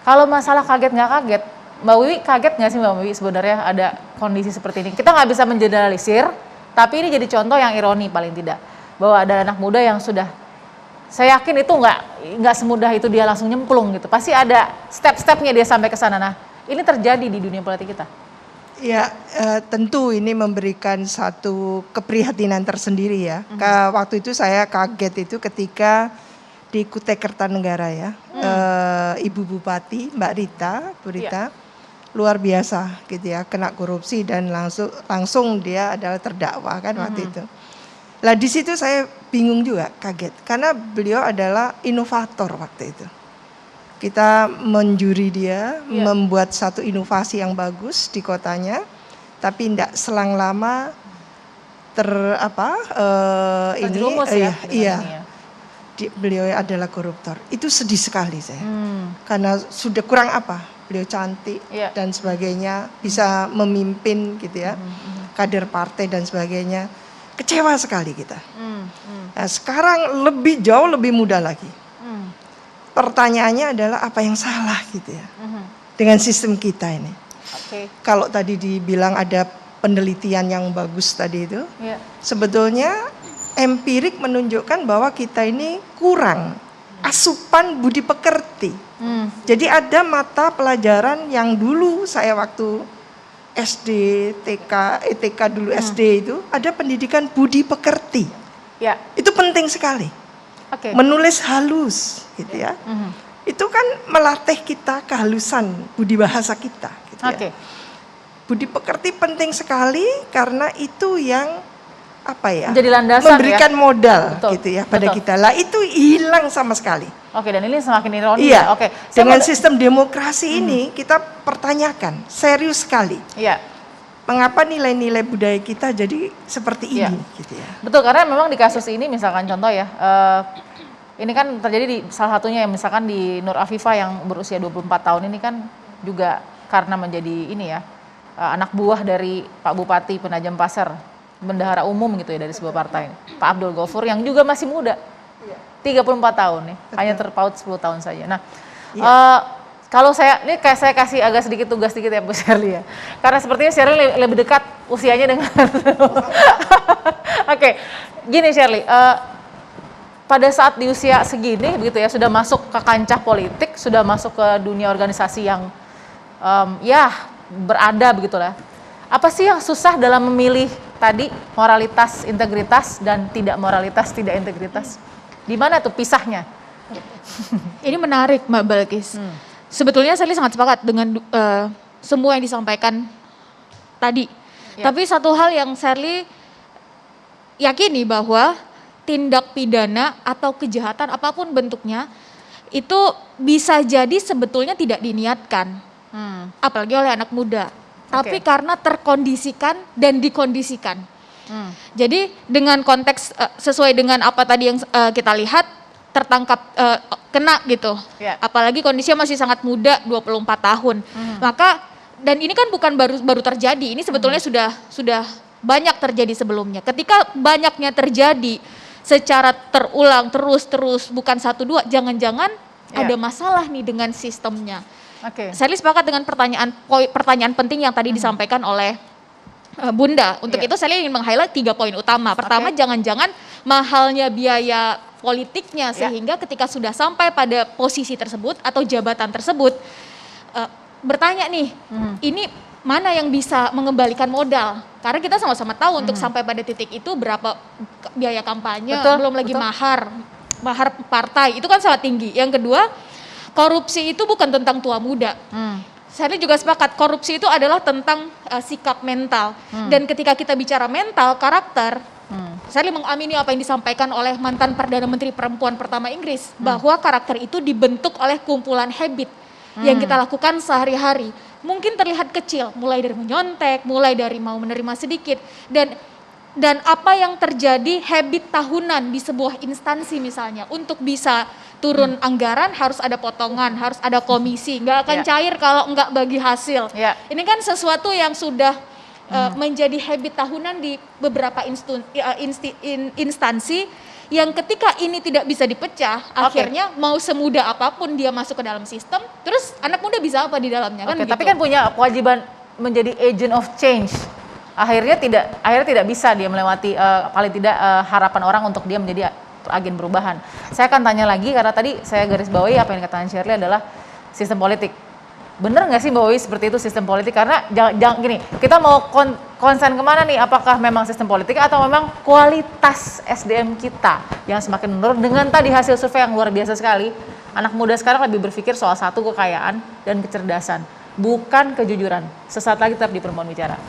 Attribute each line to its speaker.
Speaker 1: Kalau masalah kaget nggak kaget, Mbak Wiwi kaget nggak sih Mbak Wiwi sebenarnya ada kondisi seperti ini? Kita nggak bisa mengeneralisir, tapi ini jadi contoh yang ironi paling tidak. Bahwa ada anak muda yang sudah, saya yakin itu nggak semudah itu dia langsung nyemplung gitu. Pasti ada step-stepnya dia sampai ke sana. Nah, ini terjadi di dunia politik kita.
Speaker 2: Ya, tentu ini memberikan satu keprihatinan tersendiri ya. Waktu itu saya kaget itu ketika di Kutai Kertanegara ya, Ibu Bupati Mbak Rita, Bu Rita, luar biasa gitu ya, kena korupsi dan langsung dia adalah terdakwa kan waktu itu. Lah di situ saya bingung juga, kaget, karena beliau adalah inovator waktu itu. Kita menjuri dia, membuat satu inovasi yang bagus di kotanya, tapi tidak selang lama beliau adalah koruptor. Itu sedih sekali saya, karena sudah kurang apa, beliau cantik dan sebagainya, bisa memimpin gitu ya, kader partai dan sebagainya, kecewa sekali kita. Nah, sekarang jauh lebih mudah lagi. Pertanyaannya adalah apa yang salah gitu ya dengan sistem kita ini. Kalau tadi dibilang ada penelitian yang bagus tadi itu, sebetulnya empirik menunjukkan bahwa kita ini kurang asupan budi pekerti. Jadi ada mata pelajaran yang dulu saya waktu SD, TK dulu SD itu ada pendidikan budi pekerti. Itu penting sekali. Menulis halus gitu ya. Itu kan melatih kita kehalusan budi bahasa kita gitu ya. Budi pekerti penting sekali karena itu yang menjadi landasan, memberikan modal gitu ya pada kita. Lah itu hilang sama sekali.
Speaker 1: Dan ini semakin ironi ya.
Speaker 2: Dengan sistem demokrasi ini kita pertanyakan serius sekali. Mengapa nilai-nilai budaya kita jadi seperti ini gitu ya.
Speaker 1: Betul, karena memang di kasus ini misalkan contoh ya, ini kan terjadi di salah satunya yang misalkan di Nur Afifah yang berusia 24 tahun ini kan juga karena menjadi ini ya, anak buah dari Pak Bupati Penajam Pasir, bendahara umum gitu ya dari sebuah partai, Pak Abdul Ghafur yang juga masih muda, 34 tahun nih, hanya terpaut 10 tahun saja. Nah, kalau saya kasih agak sedikit tugas sedikit ya Bu Sherly ya. Karena sepertinya Sherly lebih dekat usianya dengan gini Sherly, pada saat di usia segini begitu ya, sudah masuk ke kancah politik, sudah masuk ke dunia organisasi yang berada begitulah. Apa sih yang susah dalam memilih tadi moralitas, integritas dan tidak moralitas, tidak integritas? Di mana tuh pisahnya?
Speaker 3: Ini menarik Mbak Balkis. Sebetulnya saya sangat sepakat dengan semua yang disampaikan tadi. Tapi satu hal yang Sherly yakini bahwa tindak pidana atau kejahatan apapun bentuknya itu bisa jadi sebetulnya tidak diniatkan, apalagi oleh anak muda. Tapi karena terkondisikan dan dikondisikan. Jadi dengan konteks sesuai dengan apa tadi yang kita lihat, tertangkap kena gitu. Apalagi kondisinya masih sangat muda, 24 tahun. Maka dan ini kan bukan baru terjadi, ini sebetulnya sudah banyak terjadi sebelumnya. Ketika banyaknya terjadi secara terulang terus bukan 1-2, jangan-jangan ada masalah nih dengan sistemnya. Saya sepakat dengan pertanyaan penting yang tadi disampaikan oleh Bunda. Untuk itu saya ingin meng-highlight 3 poin utama. Pertama, jangan-jangan mahalnya biaya politiknya sehingga ketika sudah sampai pada posisi tersebut atau jabatan tersebut, bertanya nih, ini mana yang bisa mengembalikan modal? Karena kita sama-sama tahu untuk sampai pada titik itu berapa biaya kampanye, belum lagi mahar partai, itu kan sangat tinggi. Yang kedua, korupsi itu bukan tentang tua muda. Saya juga sepakat, korupsi itu adalah tentang sikap mental. Dan ketika kita bicara mental, karakter, saya mengamini apa yang disampaikan oleh mantan Perdana Menteri Perempuan pertama Inggris, bahwa karakter itu dibentuk oleh kumpulan habit yang kita lakukan sehari-hari. Mungkin terlihat kecil, mulai dari menyontek, mulai dari mau menerima sedikit, dan apa yang terjadi habit tahunan di sebuah instansi misalnya, untuk bisa turun anggaran harus ada potongan, harus ada komisi, nggak akan cair kalau nggak bagi hasil. Ini kan sesuatu yang sudah menjadi habit tahunan di beberapa instansi yang ketika ini tidak bisa dipecah, akhirnya mau semudah apapun dia masuk ke dalam sistem, terus anak muda bisa apa di dalamnya kan gitu.
Speaker 1: Tapi kan punya kewajiban menjadi agent of change. Akhirnya tidak bisa dia melewati paling tidak harapan orang untuk dia menjadi agen perubahan. Saya akan tanya lagi karena tadi saya garis bawahi apa yang dikatakan Shirley adalah sistem politik. Bener nggak sih Mbak Wiwi seperti itu sistem politik? Karena jangan gini, kita mau konsen kemana nih? Apakah memang sistem politik atau memang kualitas SDM kita yang semakin menurun dengan tadi hasil survei yang luar biasa sekali. Anak muda sekarang lebih berpikir soal satu kekayaan dan kecerdasan, bukan kejujuran. Sesaat lagi tetap di Perempuan Bicara.